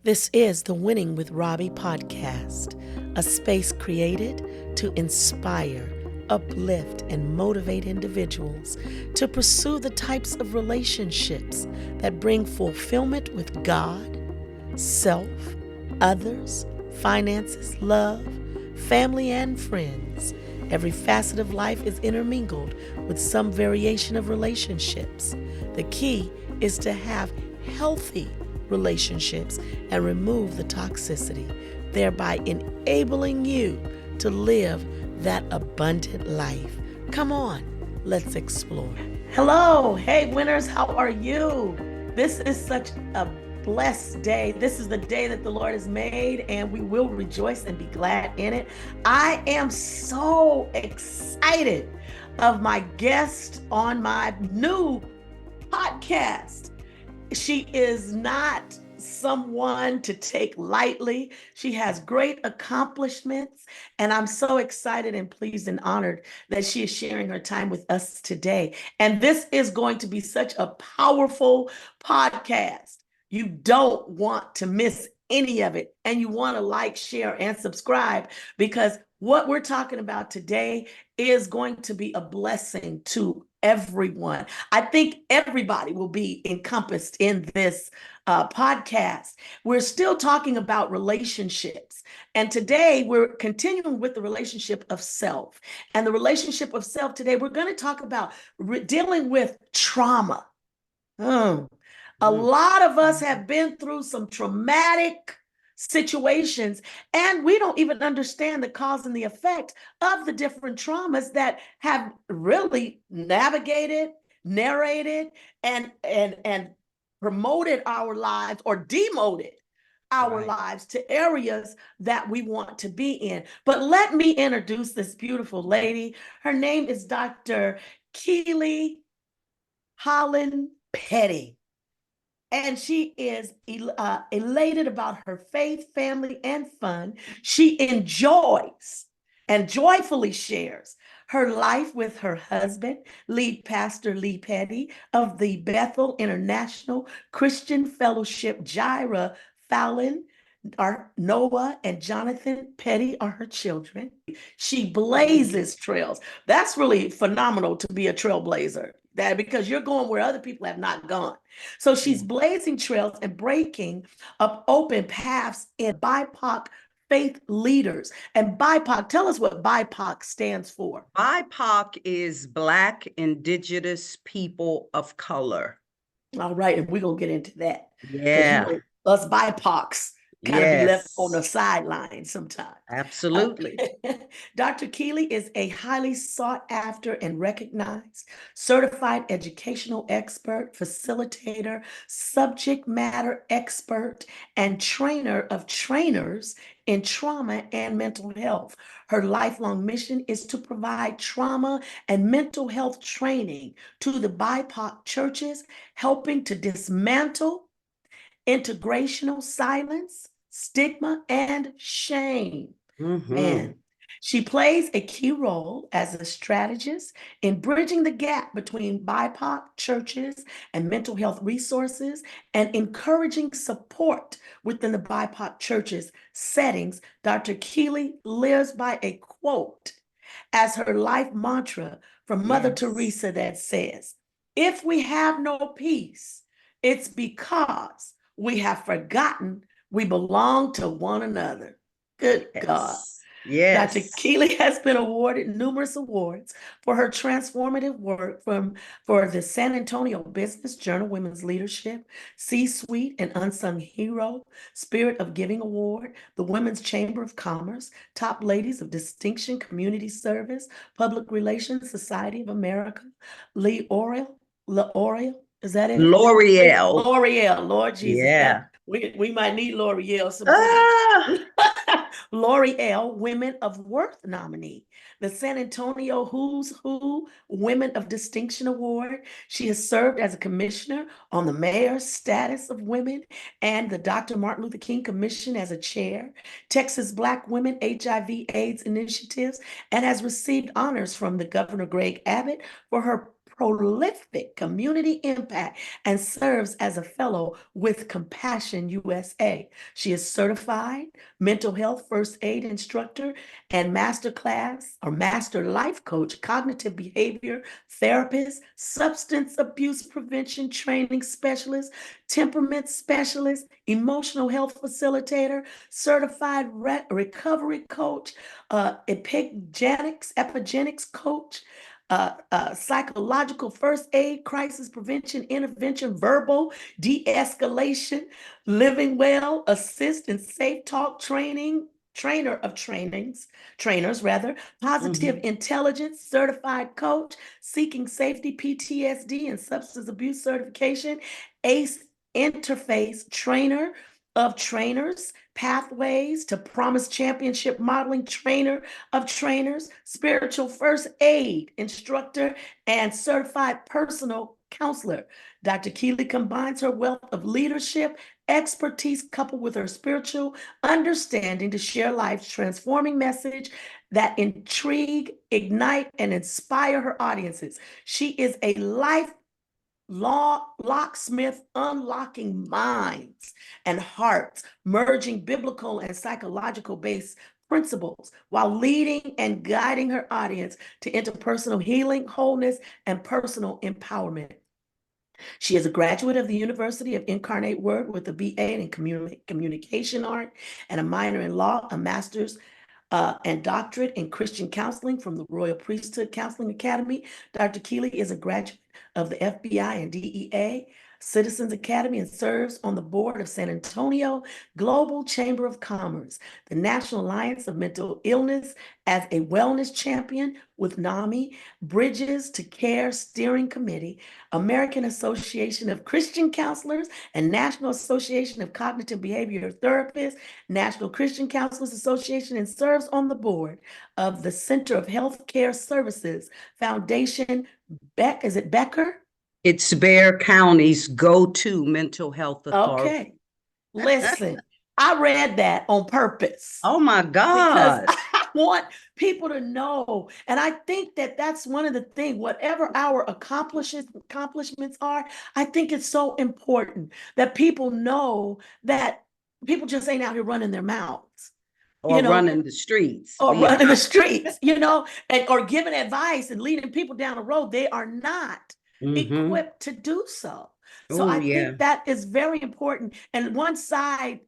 This is the Wynning with Robbye podcast, a space created to inspire, uplift, and motivate individuals to pursue the types of relationships that bring fulfillment with God, self, others, finances, love, family, and friends. Every facet of life is intermingled with some variation of relationships. The key is to have healthy relationships and remove the toxicity, thereby enabling you to live that abundant life. Come on, let's explore. Hello, hey winners, how are you? This is such a blessed day. This is the day that the Lord has made, and we will rejoice and be glad in it. I am so excited of my guest on my new podcast. She is not someone to take lightly. She has great accomplishments, and I'm so excited and pleased and honored that she is sharing her time with us today. And this is going to be such a powerful podcast. You don't want to miss any of it, and you want to like, share, and subscribe, because what we're talking about today is going to be a blessing to everyone. I think everybody will be encompassed in this podcast. We're still talking about relationships. And today we're continuing with the relationship of self. And the relationship of self today, we're going to talk about dealing with trauma. A lot of us have been through some traumatic situations, and we don't even understand the cause and the effect of the different traumas that have really navigated, narrated, and promoted our lives or demoted our lives to areas that we want to be in. But let me introduce this beautiful lady. Her name is Dr. Keely Holland Petty. And she is elated about her faith, family, and fun. She enjoys and joyfully shares her life with her husband, lead pastor Lee Petty of the Bethel International Christian Fellowship. Jira Fallon, Noah and Jonathan Petty are her children. She blazes trails. That's really phenomenal to be a trailblazer, that because you're going where other people have not gone. So she's blazing trails and breaking up open paths in BIPOC faith leaders. And BIPOC, tell us what BIPOC stands for. BIPOC is Black, Indigenous People of Color. All right, and we're going to get into that. Yeah. You know, us BIPOCs kind of be left on the sideline sometimes. Absolutely. Dr. Keely is a highly sought after and recognized certified educational expert, facilitator, subject matter expert, and trainer of trainers in trauma and mental health. Her lifelong mission is to provide trauma and mental health training to the BIPOC churches, helping to dismantle integrational silence, stigma, and shame. Man, she plays a key role as a strategist in bridging the gap between BIPOC churches and mental health resources and encouraging support within the BIPOC churches settings. Dr. Keely lives by a quote as her life mantra from Mother Teresa that says, "If we have no peace, it's because we have forgotten we belong to one another." Good God. Yes. Dr. Keely has been awarded numerous awards for her transformative work for the San Antonio Business Journal Women's Leadership, C-Suite and Unsung Hero, Spirit of Giving Award, the Women's Chamber of Commerce, Top Ladies of Distinction Community Service, Public Relations Society of America, L'Oreal, is that it? L'Oreal. L'Oreal, Lord Jesus. Yeah. We might need L'Oreal sometime. L'Oreal Women of Worth nominee, the San Antonio Who's Who Women of Distinction Award. She has served as a commissioner on the Mayor's Status of Women and the Dr. Martin Luther King Commission as a chair, Texas Black Women HIV/AIDS initiatives, and has received honors from the Governor Greg Abbott for her prolific community impact and serves as a fellow with Compassion USA. She is certified mental health first aid instructor and master class or master life coach, cognitive behavior therapist, substance abuse prevention training specialist, temperament specialist, emotional health facilitator, certified recovery coach, epigenics coach, psychological first aid, crisis prevention, intervention, verbal de-escalation, living well, assist and safe talk training, trainers rather, positive intelligence, certified coach, seeking safety, PTSD and substance abuse certification, ACE interface trainer of trainers, pathways to promise championship modeling trainer of trainers, spiritual first aid instructor, and certified personal counselor. Dr. Keeley combines her wealth of leadership, expertise, coupled with her spiritual understanding to share life's transforming message that intrigue, ignite, and inspire her audiences. She is a locksmith, unlocking minds and hearts, merging biblical and psychological based principles while leading and guiding her audience to interpersonal healing, wholeness, and personal empowerment. She is a graduate of the University of Incarnate Word with a BA in communication art and a minor in law, a master's and doctorate in Christian counseling from the Royal Priesthood Counseling Academy. Dr. Keeley is a graduate of the FBI and DEA Citizens Academy and serves on the board of San Antonio Global Chamber of Commerce, the National Alliance of Mental Illness as a wellness champion with NAMI, Bridges to Care Steering Committee, American Association of Christian Counselors, and National Association of Cognitive Behavioral Therapists, National Christian Counselors Association, and serves on the board of the Center of Healthcare Services Foundation. Is it Becker? It's Bexar County's go-to mental health authority. Okay. Listen, I read that on purpose. Oh my God. Because I want people to know. And I think that that's one of the things, whatever our accomplishments are, I think it's so important that people know that people just ain't out here running their mouths. Or running the streets. Or running the streets, or giving advice and leading people down the road. They are not equipped to do so. So I think that is very important. And one side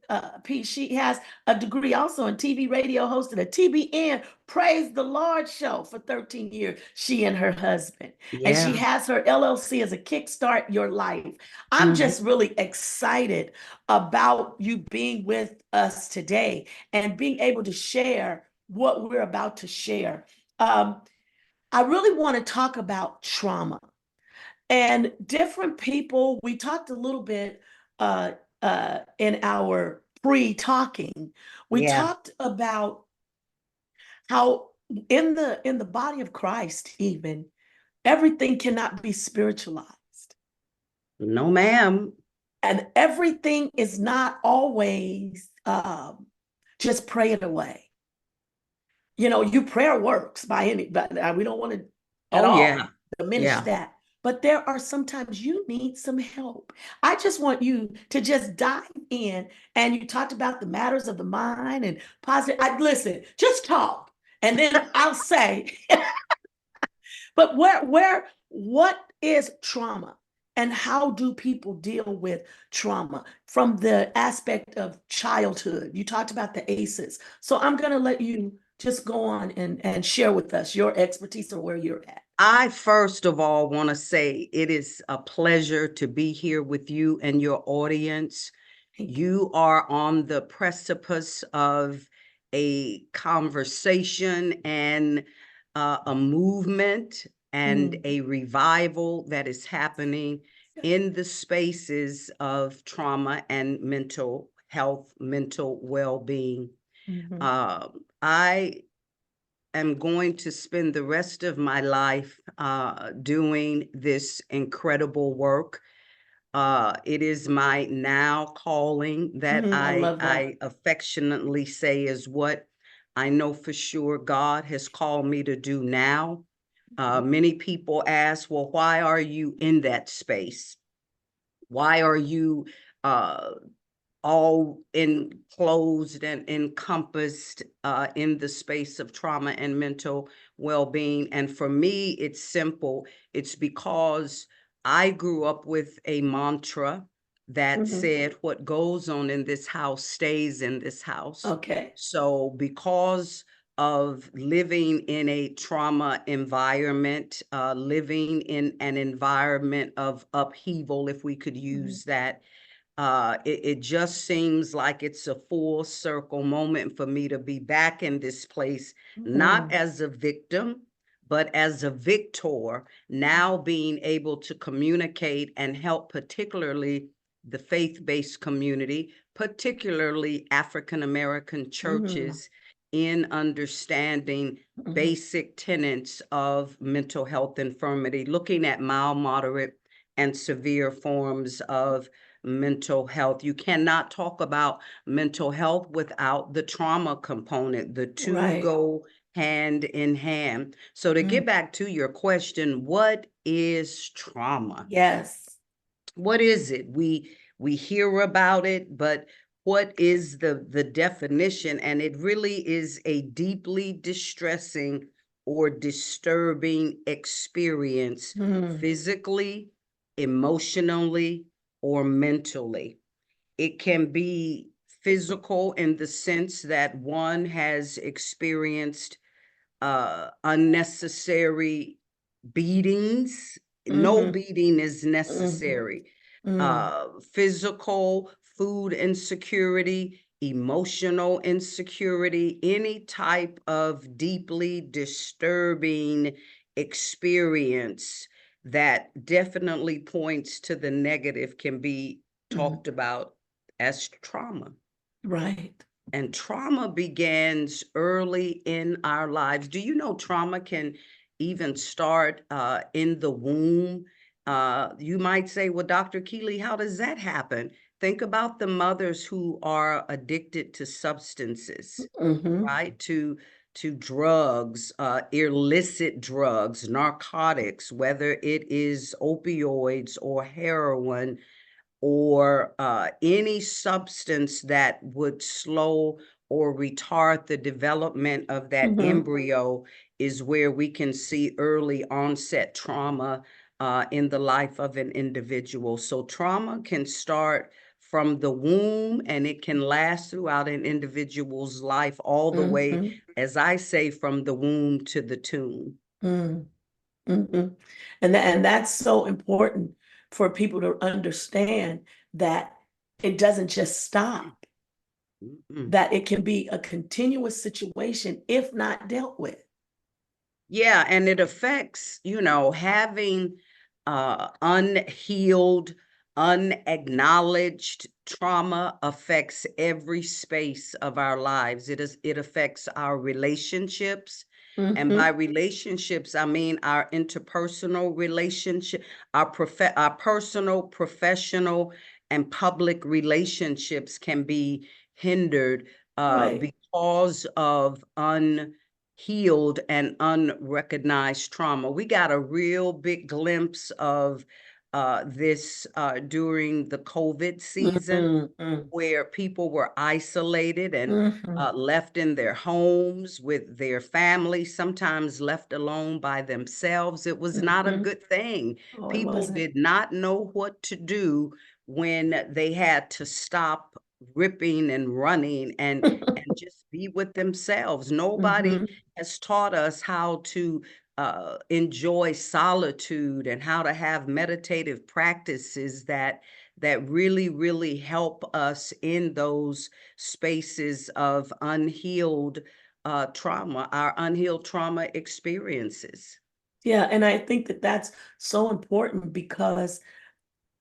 piece, she has a degree also in TV, radio, hosted a TBN Praise the Lord show for 13 years, she and her husband. And she has her LLC as a Kickstart Your Life. I'm just really excited about you being with us today and being able to share what we're about to share. I really want to talk about trauma. And different people, we talked a little bit in our pre-talking. We talked about how in the body of Christ, even, everything cannot be spiritualized. No, ma'am. And everything is not always just pray it away. Your prayer works but we don't want to at all diminish that. But there are sometimes you need some help. I just want you to just dive in. And you talked about the matters of the mind and positive. Listen, just talk. And then I'll say, but what is trauma? And how do people deal with trauma from the aspect of childhood? You talked about the ACEs. So I'm going to let you just go on and share with us your expertise or where you're at. I first of all want to say it is a pleasure to be here with you and your audience. You are on the precipice of a conversation and a movement and a revival that is happening in the spaces of trauma and mental health, mental well-being. I am going to spend the rest of my life doing this incredible work. It is my now calling that I affectionately say is what I know for sure God has called me to do now. Many people ask, well, why are you in that space? Why are you all enclosed and encompassed in the space of trauma and mental well-being? And for me, it's simple. It's because I grew up with a mantra that said, what goes on in this house stays in this house. Okay. So because of living in a trauma environment, living in an environment of upheaval, if we could use that, it just seems like it's a full circle moment for me to be back in this place, not as a victim, but as a victor, now being able to communicate and help particularly the faith-based community, particularly African-American churches, in understanding basic tenets of mental health infirmity, looking at mild, moderate, and severe forms of mental health. You cannot talk about mental health without the trauma component. The two go hand in hand. So to get back to your question, what is trauma? Yes. What is it? We hear about it, but what is the definition? And it really is a deeply distressing or disturbing experience, physically, emotionally, or mentally. It can be physical in the sense that one has experienced unnecessary beatings. No beating is necessary. Physical, food insecurity, emotional insecurity, any type of deeply disturbing experience that definitely points to the negative can be talked about as trauma. Right. And trauma begins early in our lives. Do you know trauma can even start in the womb? You might say, well, Dr. Keeley, how does that happen? Think about the mothers who are addicted to substances, right? To drugs, illicit drugs, narcotics, whether it is opioids or heroin, or any substance that would slow or retard the development of that embryo, is where we can see early onset trauma in the life of an individual. So trauma can start from the womb, and it can last throughout an individual's life, all the way, as I say, from the womb to the tomb. And that's so important for people to understand, that it doesn't just stop, that it can be a continuous situation if not dealt with. Yeah, and it affects, having unhealed, unacknowledged trauma affects every space of our lives. It affects our relationships. And by relationships, I mean our interpersonal relationship, our personal, professional, and public relationships can be hindered because of unhealed and unrecognized trauma. We got a real big glimpse of this during the COVID season, where people were isolated and left in their homes with their families, sometimes left alone by themselves. It was not a good thing. People did not know what to do when they had to stop ripping and running and just be with themselves. Nobody has taught us how to enjoy solitude and how to have meditative practices that really, really help us in those spaces of unhealed trauma, our unhealed trauma experiences. Yeah, and I think that that's so important, because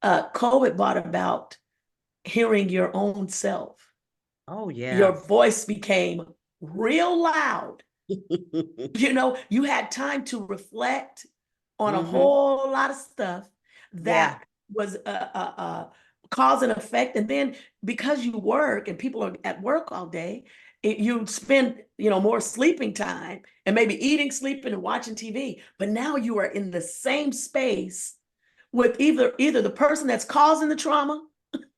COVID brought about hearing your own self. Oh, yeah. Your voice became real loud. You had time to reflect on a whole lot of stuff that was cause and effect. And then because you work and people are at work all day, you spend, more sleeping time and maybe eating, sleeping, and watching TV. But now you are in the same space with either the person that's causing the trauma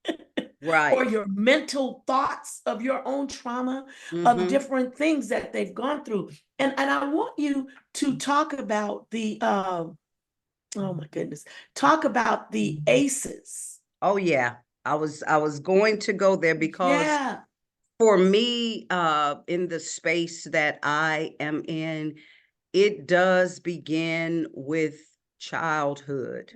or Right. your mental thoughts of your own trauma, of Mm-hmm. different things that they've gone through. And I want you to talk about the oh my goodness, talk about the ACEs. Oh yeah. I was going to go there because Yeah. for me, in the space that I am in, it does begin with childhood.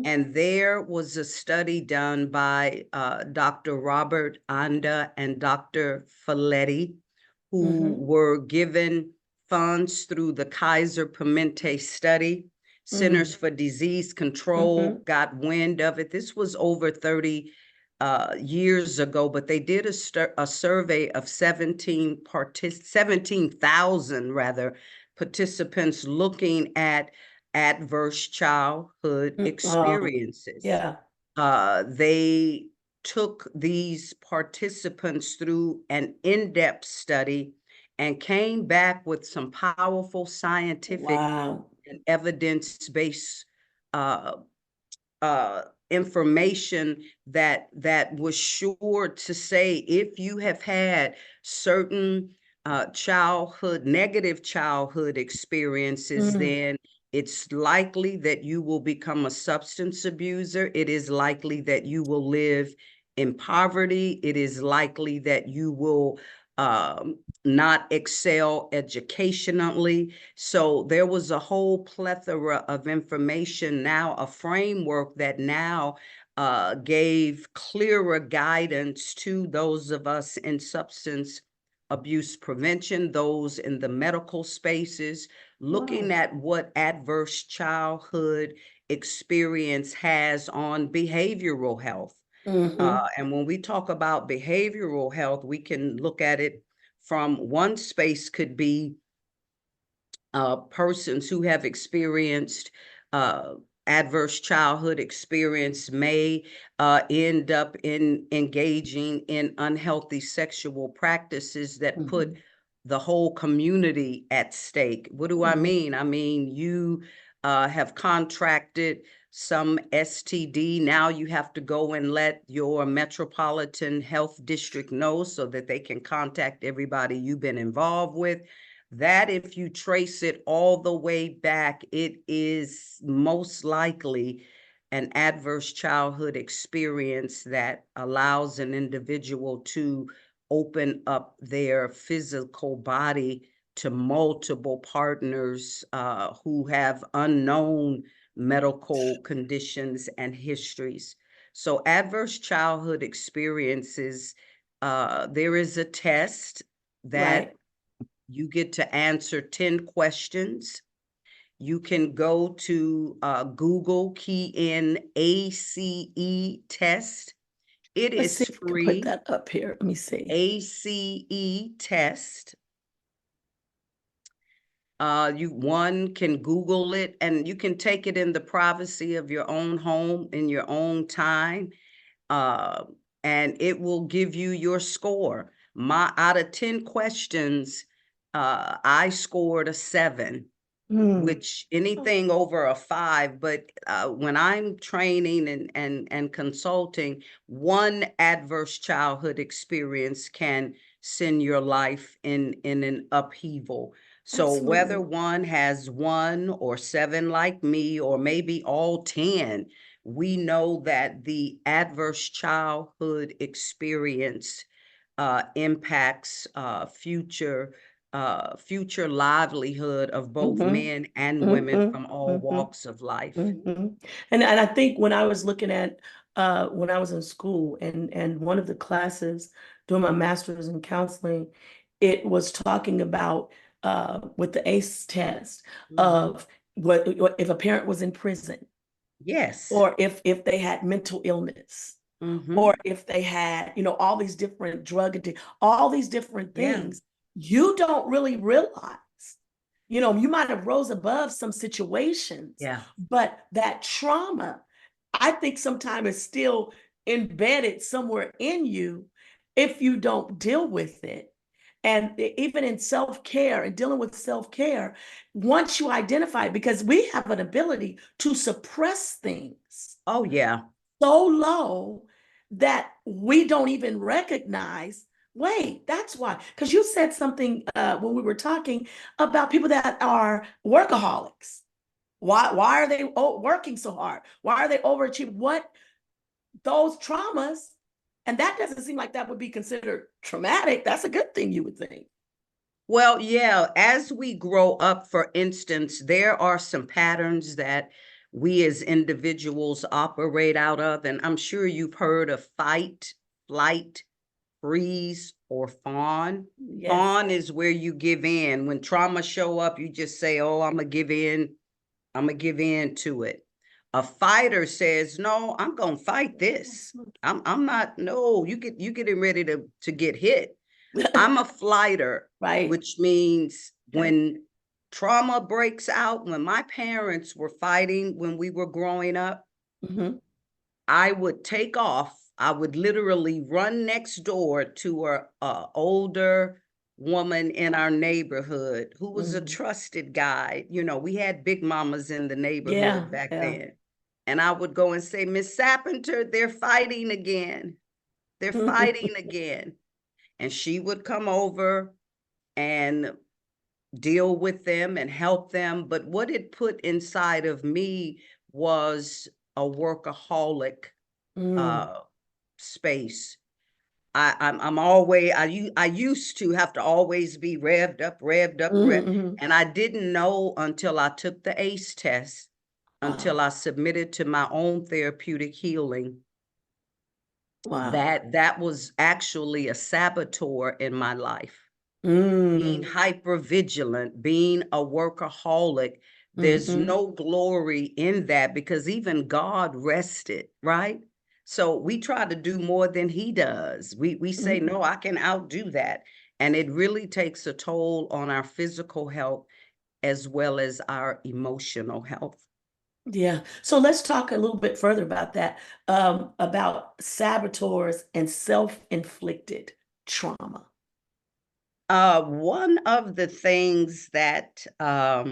And there was a study done by Dr. Robert Anda and Dr. Folletti, who were given funds through the Kaiser Permanente study. Centers for Disease Control got wind of it. This was over 30 years ago, but they did a survey of 17,000 rather participants looking at adverse childhood experiences. Yeah. They took these participants through an in-depth study and came back with some powerful scientific Wow. and evidence-based uh, information that was sure to say if you have had certain negative childhood experiences, then it's likely that you will become a substance abuser. It is likely that you will live in poverty. It is likely that you will not excel educationally. So there was a whole plethora of information, now a framework that now gave clearer guidance to those of us in substance abuse prevention, those in the medical spaces, looking at what adverse childhood experience has on behavioral health. And when we talk about behavioral health, we can look at it from one space could be persons who have experienced adverse childhood experience may end up in engaging in unhealthy sexual practices that put the whole community at stake. What do I mean? I mean, you have contracted some STD. Now you have to go and let your metropolitan health district know so that they can contact everybody you've been involved with. That, if you trace it all the way back, it is most likely an adverse childhood experience that allows an individual to open up their physical body to multiple partners who have unknown medical conditions and histories. So adverse childhood experiences, there is a test that you get to answer 10 questions. You can go to Google, key in ACE test. It Let's see is if we can put free. that up here. Let me see. ACE test. One can Google it, and you can take it in the privacy of your own home in your own time, and it will give you your score. Out of 10 questions, I scored a 7, which anything over a 5. But when I'm training and consulting, one adverse childhood experience can send your life in an upheaval. So whether one has 1 or 7 like me, or maybe all 10, we know that the adverse childhood experience impacts future livelihood of both men and women from all walks of life. And I think when I was looking at when I was in school and one of the classes doing my master's in counseling, it was talking about with the ACE test of what if a parent was in prison, Yes. or if they had mental illness, or if they had, all these different all these different things, you don't really realize. You might have rose above some situations, but that trauma, I think sometimes is still embedded somewhere in you if you don't deal with it. And even in self-care and dealing with self-care, once you identify it, because we have an ability to suppress things Oh, yeah. so low that we don't even recognize, wait, that's why. Because you said something when we were talking about people that are workaholics. Why are they working so hard? Why are they overachieving? What those traumas, and that doesn't seem like that would be considered traumatic. That's a good thing, you would think. Well, yeah, as we grow up, for instance, there are some patterns that we as individuals operate out of, and I'm sure you've heard of fight, flight, freeze, or fawn. Yes. Fawn is where you give in. When trauma show up, you just say, oh, I'm gonna give in. I'm gonna give in to it. A fighter says, no, I'm gonna fight this. I'm not, no, you getting ready to get hit. I'm a flighter, Right. which means Okay. when trauma breaks out, when my parents were fighting when we were growing up, I would take off. I would literally run next door to a older woman in our neighborhood who was a trusted guide. You know, we had big mamas in the neighborhood back then. And I would go and say, Miss Sappenter, they're fighting again. They're fighting again. And she would come over and deal with them and help them. But what it put inside of me was a workaholic space. I'm always, I used to have to always be revved up, and I didn't know until I took the ACE test, until I submitted to my own therapeutic healing, that was actually a saboteur in my life. Being hypervigilant, being a workaholic, there's no glory in that, because even God rested, right? So we try to do more than he does. We say, no, I can outdo that. And it really takes a toll on our physical health as well as our emotional health. Yeah. So let's talk a little bit further about that, about saboteurs and self-inflicted trauma. One of the things that I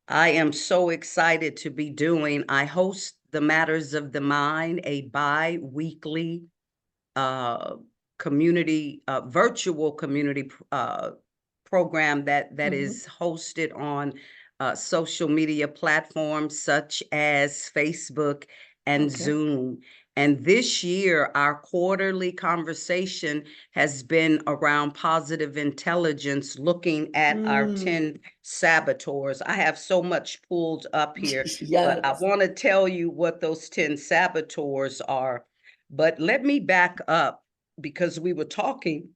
am so excited to be doing, I host the Matters of the Mind, a bi-weekly community, virtual community program that is hosted on social media platforms such as Facebook and Zoom. And this year, our quarterly conversation has been around positive intelligence, looking at our 10 saboteurs. I have so much pulled up here, but I want to tell you what those 10 saboteurs are. But let me back up, because we were talking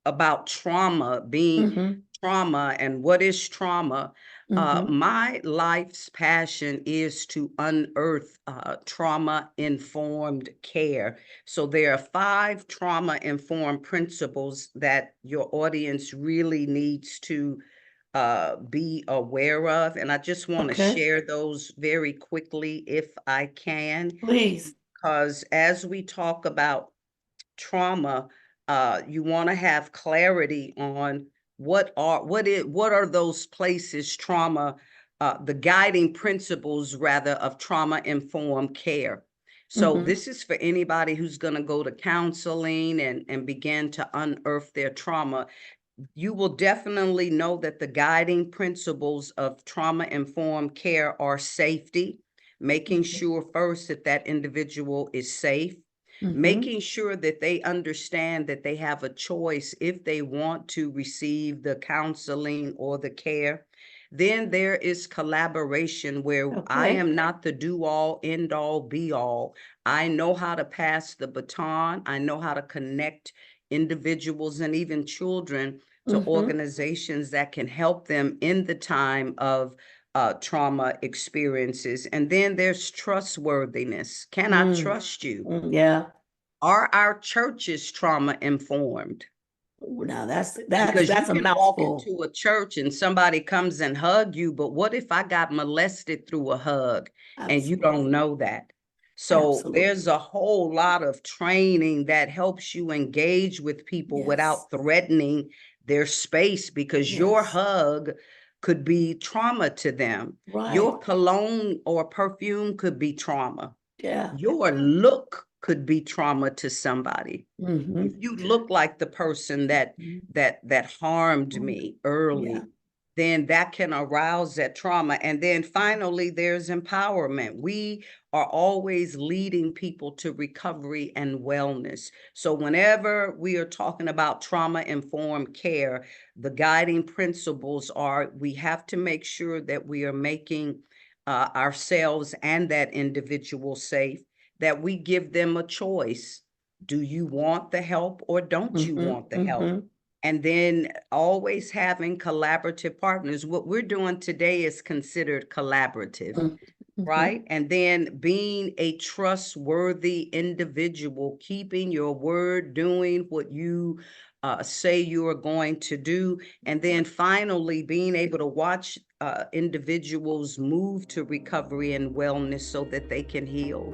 about trauma, being trauma, and what is trauma. My life's passion is to unearth trauma-informed care. So there are 5 trauma-informed principles that your audience really needs to be aware of. And I just want to share those very quickly if I can. Please. Because as we talk about trauma, you want to have clarity on what are those places trauma, the guiding principles rather of trauma-informed care. So this is for anybody who's going to go to counseling and begin to unearth their trauma. You will definitely know that the guiding principles of trauma-informed care are safety, making sure first that that individual is safe, making sure that they understand that they have a choice if they want to receive the counseling or the care. Then there is collaboration, where I am not the do-all, end-all, be-all. I know how to pass the baton. I know how to connect individuals and even children to organizations that can help them in the time of trauma experiences. And then there's trustworthiness. Can I trust you? Yeah. Are our churches trauma informed? Now that's Because you a can walk mouthful. into a church and somebody comes and hug you, but what if I got molested through a hug and you don't know that? So Absolutely. there's a whole lot of training that helps you engage with people Yes. without threatening their space, because your Yes. hug could be trauma to them. Your Right. cologne or perfume could be trauma. Yeah. Your look could be trauma to somebody. Mm-hmm. If you look like the person that harmed me early, Yeah. then that can arouse that trauma. And then finally, there's empowerment. We are always leading people to recovery and wellness. So whenever we are talking about trauma-informed care, the guiding principles are we have to make sure that we are making ourselves and that individual safe, that we give them a choice. Do you want the help or don't you want the help? And then always having collaborative partners. What we're doing today is considered collaborative, right? And then being a trustworthy individual, keeping your word, doing what you say you are going to do. And then finally, being able to watch individuals move to recovery and wellness so that they can heal.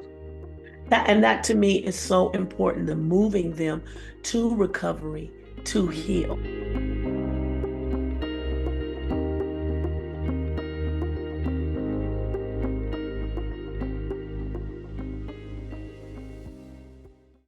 That to me is so important, the moving them to recovery, to heal.